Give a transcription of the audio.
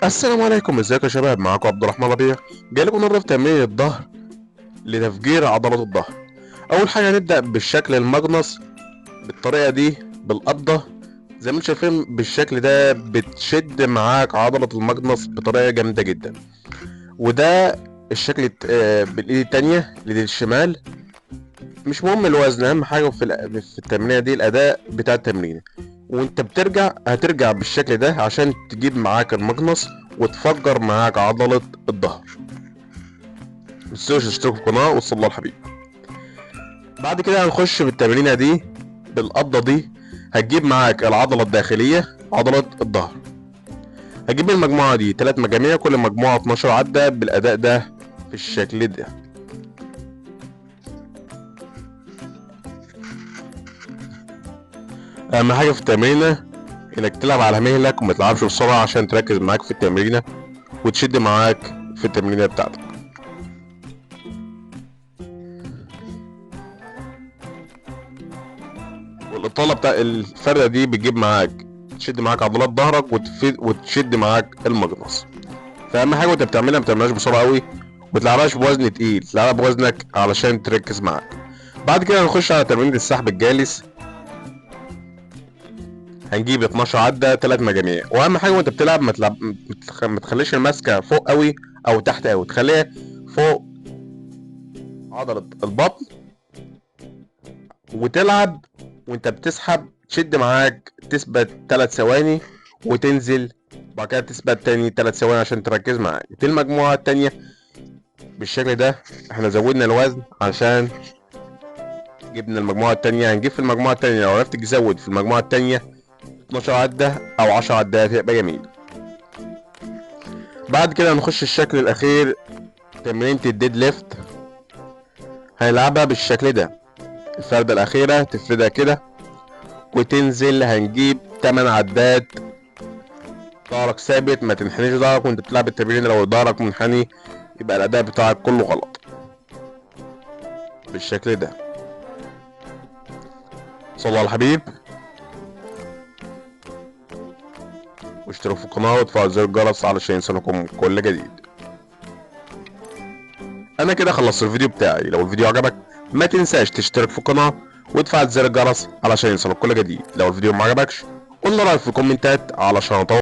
السلام عليكم، ازيكم يا شباب؟ معاكم عبد الرحمن ربيع. جاي لكم النهارده في تمرين الظهر لتفجير عضلات الظهر. اول حاجه هنبدا بالشكل المجنص بالطريقه دي بالقبضه. زي ما انتم شايفين بالشكل ده بتشد معاك عضله المجنص بطريقه جامده جدا. وده الشكل بالايد التانية، الايد الشمال. مش مهم الوزن، اهم حاجه في التمرينه دي الاداء بتاع التمرين. وانت هترجع بالشكل ده عشان تجيب معاك المقنص وتفجر معاك عضلة الظهر. متنسوش تشتركوا في القناة وصلوا الله الحبيب. بعد كده هنخش بالتمرينة دي بالقبضة دي. هتجيب معاك العضلة الداخلية، عضلة الظهر. هتجيب المجموعة دي 3 مجاميع، كل مجموعة 12 عدة بالأداء ده في الشكل ده. أهم حاجة في التمرينة انك تلعب على مهلك وما تلعبش بسرعة عشان تركز معاك في التمرينة وتشد معاك في التمرينة بتاعتك. والإطالة بتاع الفردة دي بتجيب معاك تشد معاك عضلات ظهرك وتشد معاك المجنص. فأهم حاجة وانت بتعملها ما تعملهاش بسرعة قوي، ومتلعبهاش بوزن تقيل، تلعبها بوزنك علشان تركز معاك. بعد كده هنخش على تمرين السحب الجالس. هنجيب 12 عدة 3 مجاميع. واهم حاجة وانت بتلعب ما تخليش الماسكة فوق قوي او تحت قوي، تخليها فوق عضلة البطن. وتلعب وانت بتسحب تشد معاك تثبت 3 ثواني وتنزل، وبعد كده تثبت تاني 3 ثواني عشان تركز معاك. دي المجموعة التانية بالشكل ده. احنا زودنا الوزن عشان جبنا المجموعة التانية. هنجيب في المجموعة التانية لو عرفت تزود في المجموعة التانية 12 عدة او 10 عدات يبقى جميل. بعد كده هنخش الشكل الاخير، تمرينة الديد ليفت. هنلعبها بالشكل ده. الفردة الاخيرة تفردها كده وتنزل. هنجيب 8 عدات، ظهرك ثابت، ما تنحنيش ظهرك وانت بتلعب التمرين. لو ظهرك منحني يبقى الاداء بتاعك كله غلط. بالشكل ده. صلوا على الحبيب واشتركوا في القناة وتفعلوا زر الجرس علشان يوصلكم كل جديد. انا كده خلصت الفيديو بتاعي. لو الفيديو عجبك ما تنساش تشترك في القناة وتفعل زر الجرس علشان يوصلك كل جديد. لو الفيديو ما عجبكش قول لي رأيك في الكومنتات علشان اطور